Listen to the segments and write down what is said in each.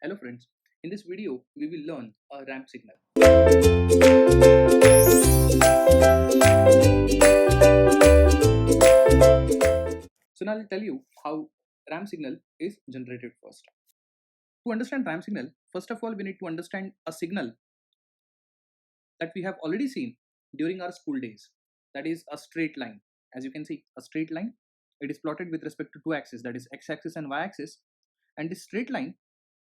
Hello friends, in this video we will learn a ramp signal. So now I'll tell you how ramp signal is generated first. To understand ramp signal, first of all we need to understand a signal that we have already seen during our school days. That is a straight line. As you can see, a straight line. It is plotted with respect to two axes, that is x-axis and y-axis. And this straight line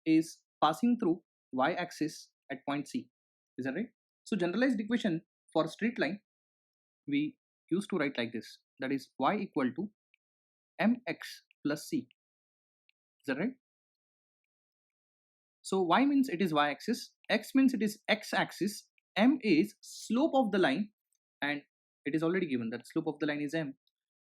is passing through y-axis at point C. Is that right? So generalized equation for straight line we used to write like this. That is y equal to mx plus c. Is that right? So y means it is y-axis, x means it is x-axis, m is slope of the line, and it is already given that slope of the line is m,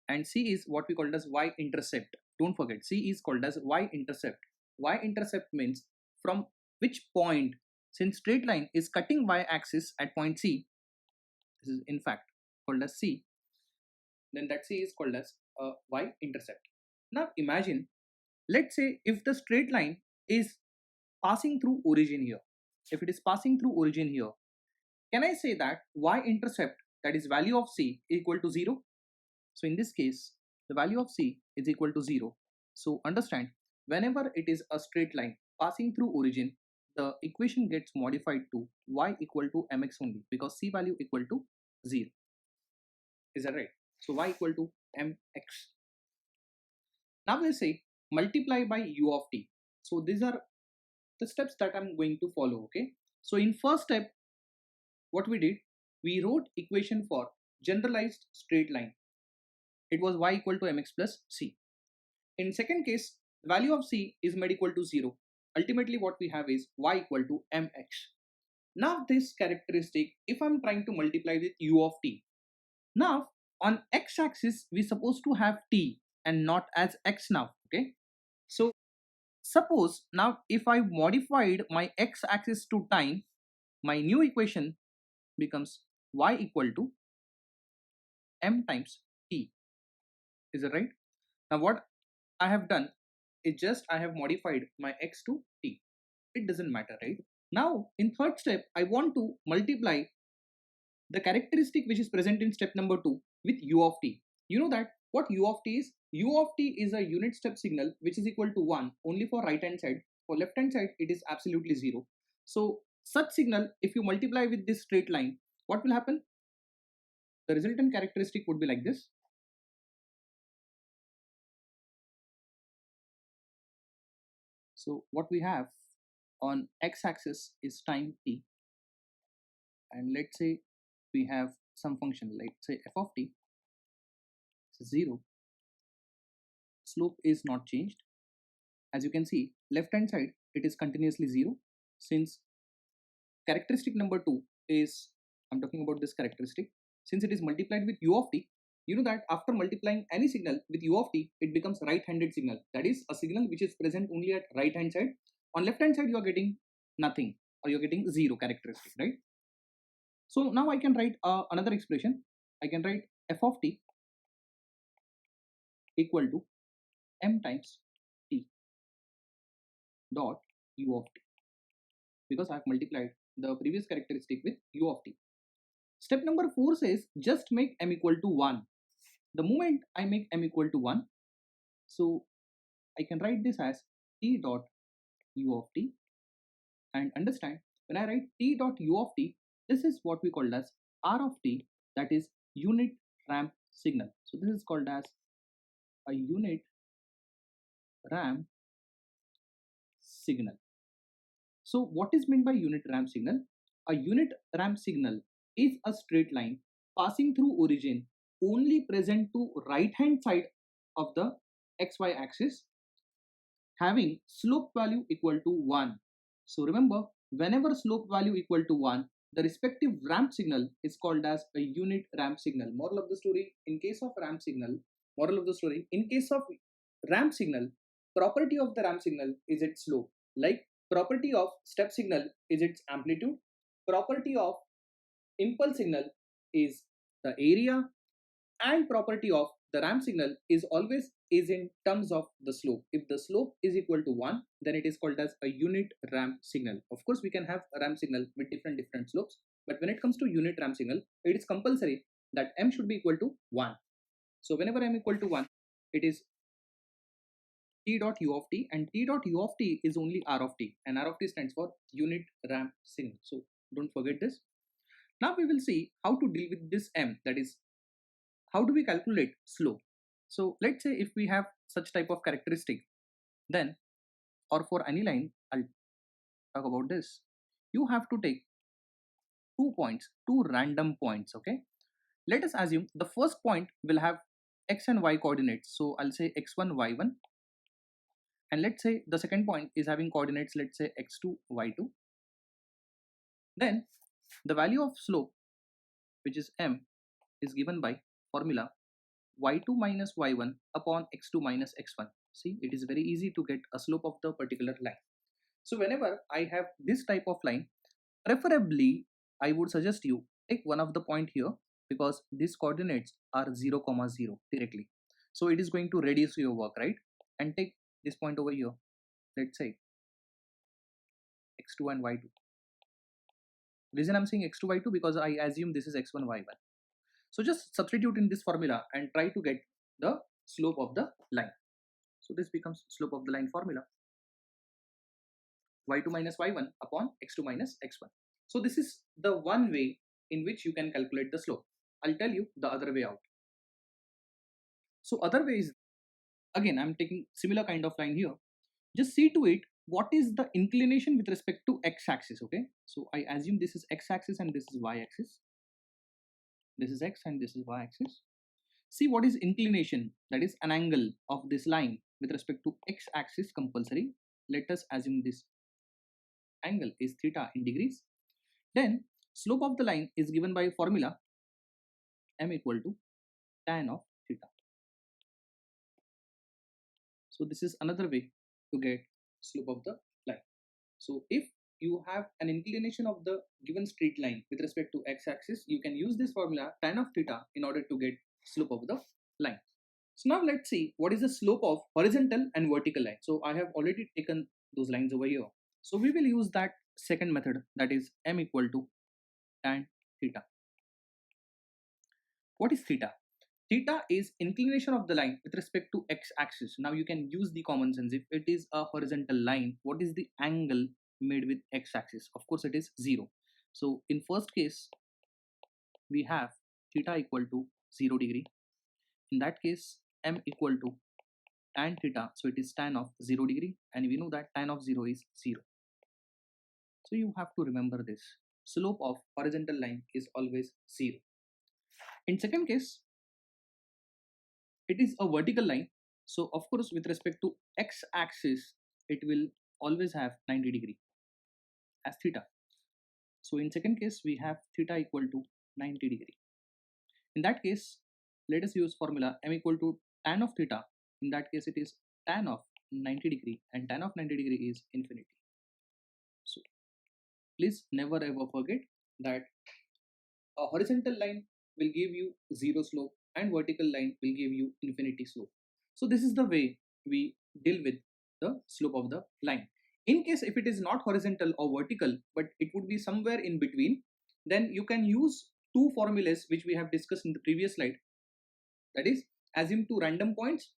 and c is what we called as y-intercept. Don't forget, c is called as y-intercept. Y-intercept means from which point, since straight line is cutting y-axis at point c, this is in fact called as c, then that c is called as y-intercept. Now imagine, let's say if the straight line is passing through origin here, if it is passing through origin here, can I say that y-intercept, that is value of c, equal to 0? So in this case, the value of c is equal to 0. So understand, whenever it is a straight line passing through origin, the equation gets modified to y equal to mx only, because c value equal to 0. Is that right? So y equal to mx. Now we'll say multiply by u of t. So these are the steps that I'm going to follow. Okay, so in first step, what we did, we wrote equation for generalized straight line. It was y equal to mx plus c. In second case, the value of c is made equal to 0. Ultimately what we have is y equal to mx. Now this characteristic, if I'm trying to multiply with u of t, now on x-axis we supposed to have t and not as x now. Okay, so suppose now if I modified my x-axis to time, my new equation becomes y equal to m times t. Is that right? Now what I have done is just I have modified my x to t. It doesn't matter, right? Now in third step, I want to multiply the characteristic which is present in step number 2 with u of t. You know that what u of t is? U of t is a unit step signal which is equal to 1 only for right hand side. For left hand side it is absolutely 0. So such signal, if you multiply with this straight line, what will happen? The resultant characteristic would be like this. So what we have on x-axis is time t, and let's say we have some function, let's say f of t is 0. Slope is not changed. As you can see, left hand side it is continuously 0. Since characteristic number 2 is, I'm talking about this characteristic, since it is multiplied with u of t, you know that after multiplying any signal with u of t, it becomes right-handed signal. That is a signal which is present only at right hand side. On left hand side you are getting nothing, or you're getting 0 characteristic, right? So now I can write another expression. I can write f of t equal to m times t dot u of t, because I have multiplied the previous characteristic with u of t. Step number 4 says just make m equal to 1. The moment I make m equal to 1, so I can write this as t dot u of t, and understand, when I write t dot u of t, this is what we call as r of t, that is unit ramp signal. So this is called as a unit ramp signal. So what is meant by unit ramp signal? A unit ramp signal is a straight line passing through origin only present to right hand side of the xy axis, having slope value equal to 1. So remember, whenever slope value equal to 1, the respective ramp signal is called as a unit ramp signal. Moral of the story, in case of ramp signal, property of the ramp signal is its slope. Like property of step signal is its amplitude. Property of impulse signal is the area, and property of the ramp signal is always is in terms of the slope. If the slope is equal to 1, then it is called as a unit ramp signal. Of course, we can have a ramp signal with different slopes, but when it comes to unit ramp signal, it is compulsory that m should be equal to 1. So whenever m equal to 1, it is t dot u of t, and t dot u of t is only r of t, and r of t stands for unit ramp signal. So don't forget this. Now we will see how to deal with this m, that is, how do we calculate slope. So let's say if we have such type of characteristic, then, or for any line, I'll talk about this, you have to take 2 points, 2 random points. Okay, let us assume the first point will have x and y coordinates, so I'll say x1 y1, and let's say the second point is having coordinates, let's say x2 y2. Then the value of slope, which is m, is given by formula y2 minus y1 upon x2 minus x1. See, it is very easy to get a slope of the particular line. So whenever I have this type of line, preferably I would suggest you take one of the point here, because these coordinates are 0, 0 directly. So it is going to reduce your work, right? And take this point over here, let's say x2 and y2. Reason I'm saying x2 y2 because I assume this is x1 y1. So just substitute in this formula and try to get the slope of the line. So this becomes slope of the line formula y2 minus y1 upon x2 minus x1. So this is the one way in which you can calculate the slope. I'll tell you the other way out. So other way is, again, I'm taking similar kind of line here. Just see to it what is the inclination with respect to x-axis. Okay, so I assume this is x-axis and this is y-axis. This is x and this is y-axis. See what is inclination, that is an angle of this line with respect to x-axis compulsory. Let us assume this angle is theta in degrees. Then slope of the line is given by formula m equal to tan of theta. So this is another way to get slope of the line. So if you have an inclination of the given straight line with respect to x-axis, you can use this formula tan of theta in order to get slope of the line. So now let's see what is the slope of horizontal and vertical line. So I have already taken those lines over here. So we will use that second method, that is m equal to tan theta. What is theta? Theta is inclination of the line with respect to x-axis. Now you can use the common sense. If it is a horizontal line, what is the angle made with x-axis? Of course it is 0. So in first case, we have theta equal to 0 degree. In that case, m equal to tan theta, so it is tan of 0 degree, and we know that tan of 0 is 0. So you have to remember this. Slope of horizontal line is always 0. In second case, it is a vertical line, so of course with respect to x-axis, it will always have 90 degree as theta. So in second case, we have theta equal to 90 degree. In that case, let us use formula m equal to tan of theta. In that case, it is tan of 90 degree, and tan of 90 degree is infinity. So please never ever forget that a horizontal line will give you 0 slope and vertical line will give you infinity slope. So this is the way we deal with the slope of the line. In case if it is not horizontal or vertical, but it would be somewhere in between, then you can use two formulas which we have discussed in the previous slide. That is, assume two random points,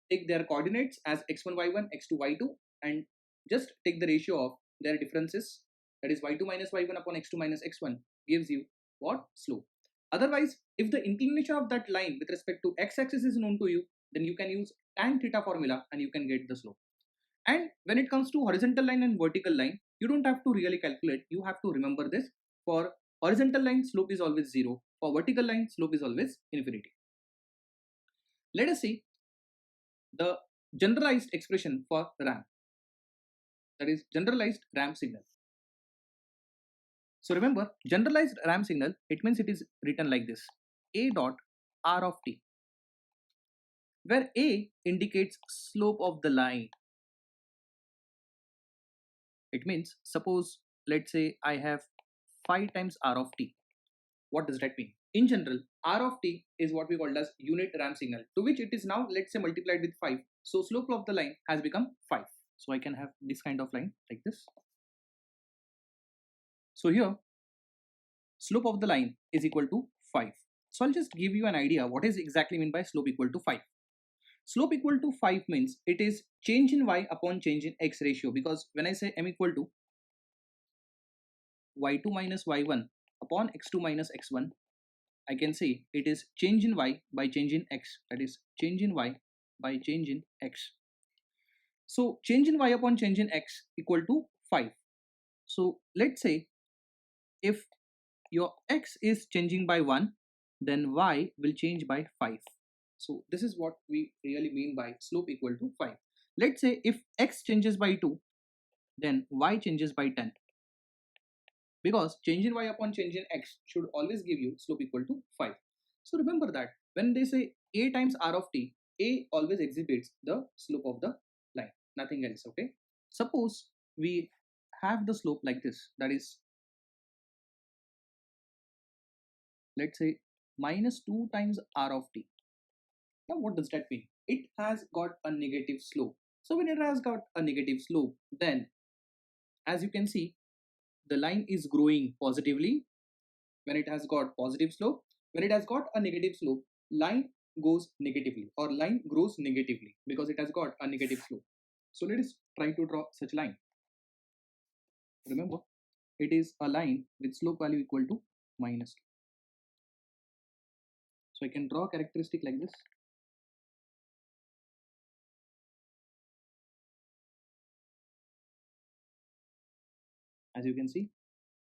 take their coordinates as x1 y1, x2 y2, and just take the ratio of their differences, that is y2 minus y1 upon x2 minus x1 gives you what? Slope. Otherwise, if the inclination of that line with respect to x-axis is known to you, then you can use tan theta formula and you can get the slope. And when it comes to horizontal line and vertical line, you don't have to really calculate, you have to remember this. For horizontal line, slope is always 0. For vertical line, slope is always infinity. Let us see the generalized expression for ramp, that is generalized ramp signal. So remember, generalized ramp signal, it means it is written like this: a dot r of t, where a indicates slope of the line. It means, suppose, let's say I have 5 times r of t. What does that mean? in general, r of t is what we called as unit ramp signal, to which it is now, let's say, multiplied with 5. So slope of the line has become 5. So I can have this kind of line like this. So here, slope of the line is equal to 5. So I'll just give you an idea what is exactly mean by slope equal to 5. Slope equal to 5 means it is change in y upon change in x ratio, because when I say m equal to y2 minus y1 upon x2 minus x1, I can say it is change in y by change in x, that is change in y by change in x. So change in y upon change in x equal to 5. So let's say if your x is changing by 1, then y will change by 5. So this is what we really mean by slope equal to 5. Let's say if x changes by 2, then y changes by 10. Because change in y upon change in x should always give you slope equal to 5. So remember that when they say a times r of t, a always exhibits the slope of the line, nothing else, okay? Suppose we have the slope like this, that is, let's say, minus 2 times r of t. Now what does that mean? It has got a negative slope. So when it has got a negative slope, then as you can see, the line is growing positively when it has got positive slope. When it has got a negative slope, line goes negatively, or line grows negatively because it has got a negative slope. So let us try to draw such line. Remember, it is a line with slope value equal to minus 2. So I can draw a characteristic like this. As you can see,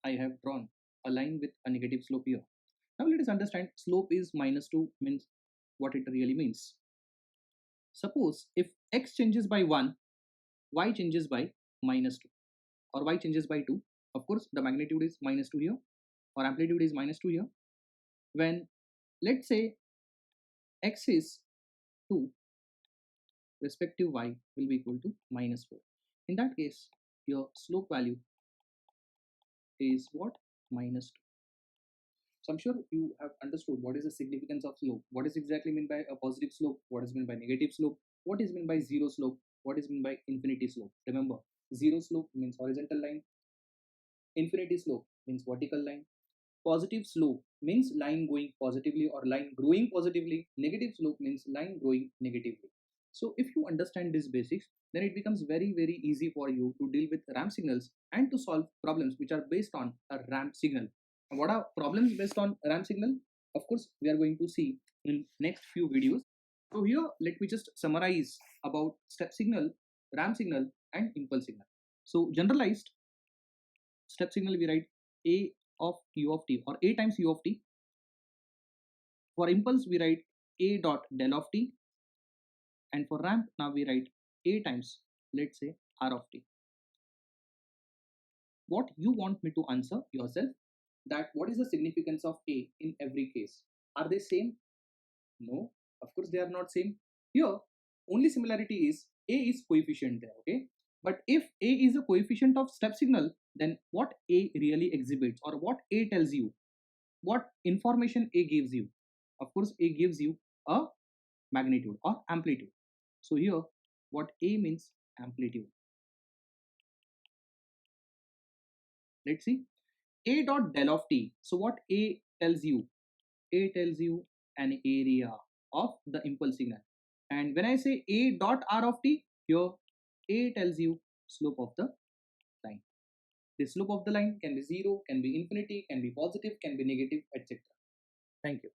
I have drawn a line with a negative slope here. Now let us understand slope is minus 2 means what it really means. Suppose if x changes by 1, y changes by minus 2, or y changes by 2. Of course, the magnitude is minus 2 here, or amplitude is minus 2 here. When, let's say, x is 2, respective y will be equal to minus 4. In that case, your slope value is what? Minus 2. So I'm sure you have understood what is the significance of slope, what is exactly meant by a positive slope, what is meant by negative slope, what is meant by zero slope, what is meant by infinity slope. Remember, zero slope means horizontal line, infinity slope means vertical line, positive slope means line going positively or line growing positively, negative slope means line growing negatively. So if you understand these basics, then it becomes very easy for you to deal with ramp signals and to solve problems which are based on a ramp signal. And what are problems based on ramp signal? Of course, we are going to see in next few videos. So here, let me just summarize about step signal, ramp signal, and impulse signal. So generalized step signal, we write a of u of t, or a times u of t. For impulse, we write a dot del of t, and for ramp, now we write a times, let's say, r of t. What you want me to answer yourself, that what is the significance of a in every case? Are they same? No, of course they are not same. Here, only similarity is a is coefficient there, okay? But if a is a coefficient of step signal, then what a really exhibits, or what a tells you, what information a gives you? Of course, a gives you a magnitude or amplitude. So here, what a means amplitude. Let's see, a dot del of t. So what a tells you? A tells you an area of the impulse signal. And when I say a dot r of t, here a tells you slope of the line. The slope of the line can be 0, can be infinity, can be positive, can be negative, etc. Thank you.